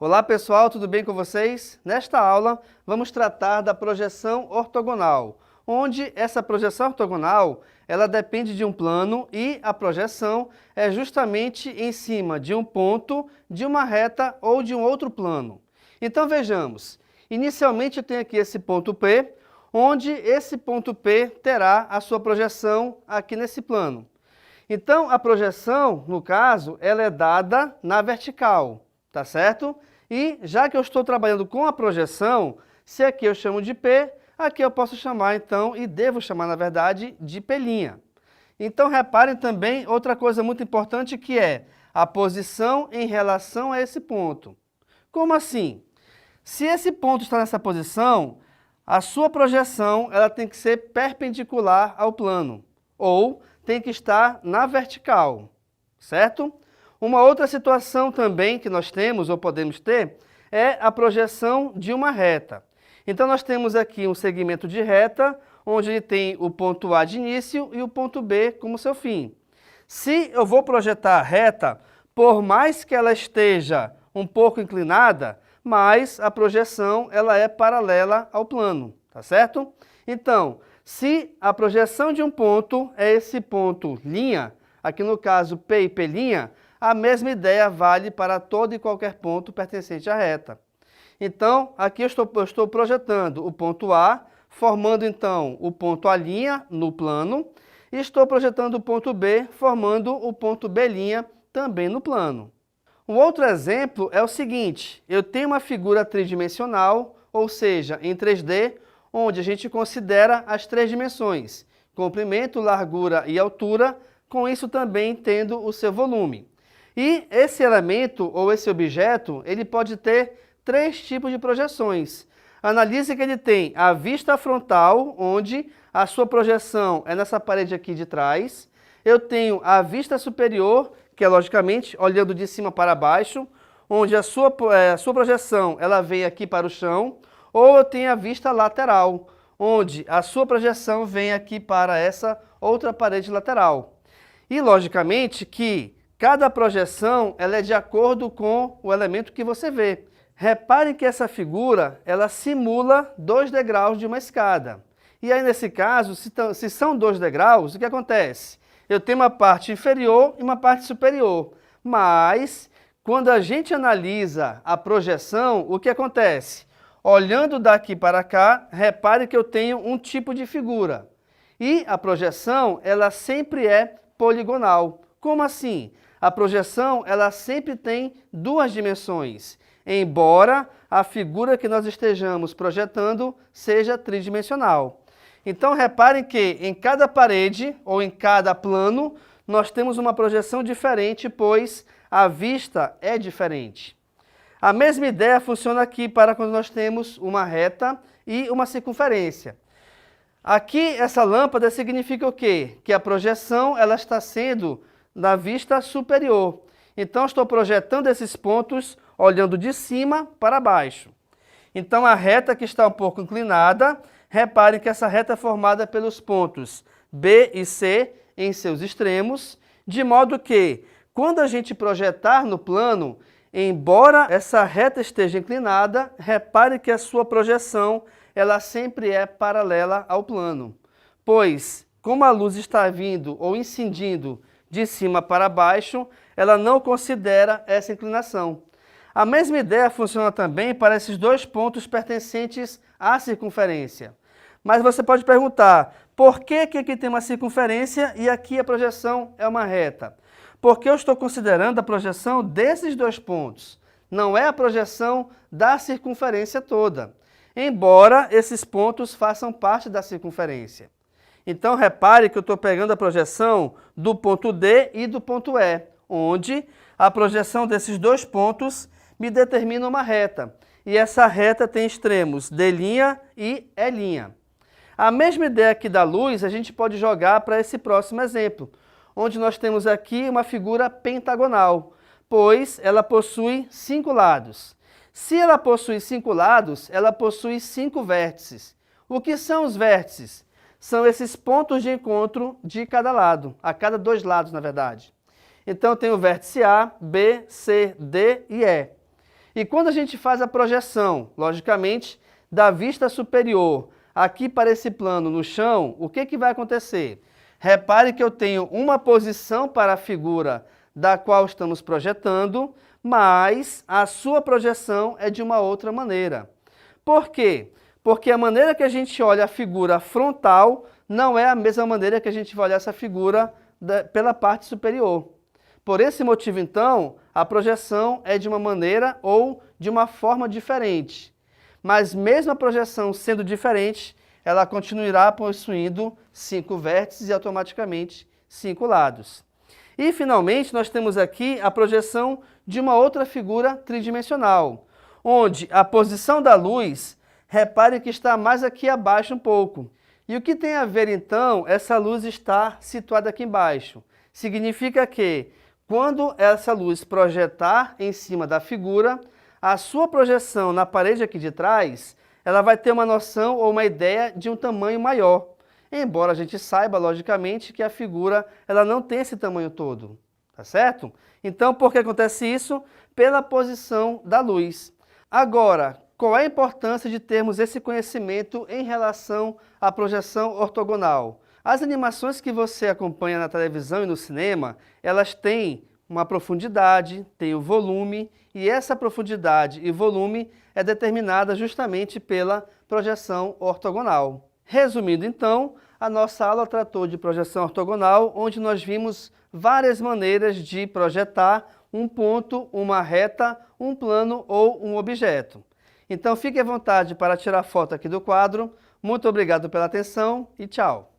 Olá pessoal, tudo bem com vocês? Nesta aula vamos tratar da projeção ortogonal, onde essa projeção ortogonal ela depende de um plano e a projeção é justamente em cima de um ponto, de uma reta ou de um outro plano. Então vejamos, inicialmente eu tenho aqui esse ponto P, onde esse ponto P terá a sua projeção aqui nesse plano. Então a projeção, no caso, ela é dada na vertical, tá certo? E já que eu estou trabalhando com a projeção, se aqui eu chamo de P, aqui eu posso chamar então, e devo chamar na verdade, de P'. Então reparem também outra coisa muito importante que é a posição em relação a esse ponto. Como assim? Se esse ponto está nessa posição, a sua projeção ela tem que ser perpendicular ao plano, ou tem que estar na vertical, certo? Uma outra situação também que nós temos, ou podemos ter, é a projeção de uma reta. Então nós temos aqui um segmento de reta, onde ele tem o ponto A de início e o ponto B como seu fim. Se eu vou projetar a reta, por mais que ela esteja um pouco inclinada, mas a projeção ela é paralela ao plano, tá certo? Então, se a projeção de um ponto é esse ponto linha, aqui no caso P e P', a mesma ideia vale para todo e qualquer ponto pertencente à reta. Então, aqui eu estou projetando o ponto A, formando então o ponto A' no plano, e estou projetando o ponto B, formando o ponto B' também no plano. Um outro exemplo é o seguinte, eu tenho uma figura tridimensional, ou seja, em 3D, onde a gente considera as três dimensões, comprimento, largura e altura, com isso também tendo o seu volume. E esse elemento ou esse objeto, ele pode ter três tipos de projeções. Analise que ele tem a vista frontal, onde a sua projeção é nessa parede aqui de trás. Eu tenho a vista superior, que é logicamente olhando de cima para baixo, onde a sua projeção ela vem aqui para o chão. Ou eu tenho a vista lateral, onde a sua projeção vem aqui para essa outra parede lateral. E logicamente que cada projeção ela é de acordo com o elemento que você vê. Reparem que essa figura ela simula 2 degraus de uma escada. E aí nesse caso, se são 2 degraus, o que acontece? Eu tenho uma parte inferior e uma parte superior. Mas quando a gente analisa a projeção, o que acontece? Olhando daqui para cá, repare que eu tenho um tipo de figura. E a projeção ela sempre é poligonal. Como assim? A projeção ela sempre tem 2 dimensões, embora a figura que nós estejamos projetando seja tridimensional. Então reparem que em cada parede ou em cada plano nós temos uma projeção diferente, pois a vista é diferente. A mesma ideia funciona aqui para quando nós temos uma reta e uma circunferência. Aqui essa lâmpada significa o quê? Que a projeção ela está sendo na vista superior. Então, estou projetando esses pontos olhando de cima para baixo. Então, a reta que está um pouco inclinada, reparem que essa reta é formada pelos pontos B e C em seus extremos, de modo que, quando a gente projetar no plano, embora essa reta esteja inclinada, repare que a sua projeção ela sempre é paralela ao plano. Pois, como a luz está vindo ou incidindo de cima para baixo, ela não considera essa inclinação. A mesma ideia funciona também para esses 2 pontos pertencentes à circunferência. Mas você pode perguntar, por que aqui tem uma circunferência e aqui a projeção é uma reta? Porque eu estou considerando a projeção desses 2 pontos, não é a projeção da circunferência toda, embora esses pontos façam parte da circunferência. Então, repare que eu estou pegando a projeção do ponto D e do ponto E, onde a projeção desses 2 pontos me determina uma reta. E essa reta tem extremos D' e E'. A mesma ideia aqui da luz a gente pode jogar para esse próximo exemplo, onde nós temos aqui uma figura pentagonal, pois ela possui 5 lados. Se ela possui 5 lados, ela possui 5 vértices. O que são os vértices? São esses pontos de encontro de cada lado, a cada 2 lados, na verdade. Então, eu tenho o vértice A, B, C, D e E. E quando a gente faz a projeção, logicamente, da vista superior aqui para esse plano no chão, o que vai acontecer? Repare que eu tenho uma posição para a figura da qual estamos projetando, mas a sua projeção é de uma outra maneira. Por quê? Porque a maneira que a gente olha a figura frontal não é a mesma maneira que a gente vai olhar essa figura pela parte superior. Por esse motivo, então, a projeção é de uma maneira ou de uma forma diferente. Mas mesmo a projeção sendo diferente, ela continuará possuindo 5 vértices e automaticamente 5 lados. E, finalmente, nós temos aqui a projeção de uma outra figura tridimensional, onde a posição da luz, repare que está mais aqui abaixo um pouco. E o que tem a ver, então, essa luz estar situada aqui embaixo? Significa que, quando essa luz projetar em cima da figura, a sua projeção na parede aqui de trás, ela vai ter uma noção ou uma ideia de um tamanho maior. Embora a gente saiba, logicamente, que a figura ela não tem esse tamanho todo, tá certo? Então, por que acontece isso? Pela posição da luz. Agora, qual é a importância de termos esse conhecimento em relação à projeção ortogonal? As animações que você acompanha na televisão e no cinema, elas têm uma profundidade, têm o volume, e essa profundidade e volume é determinada justamente pela projeção ortogonal. Resumindo, então, a nossa aula tratou de projeção ortogonal, onde nós vimos várias maneiras de projetar um ponto, uma reta, um plano ou um objeto. Então, fique à vontade para tirar foto aqui do quadro. Muito obrigado pela atenção e tchau!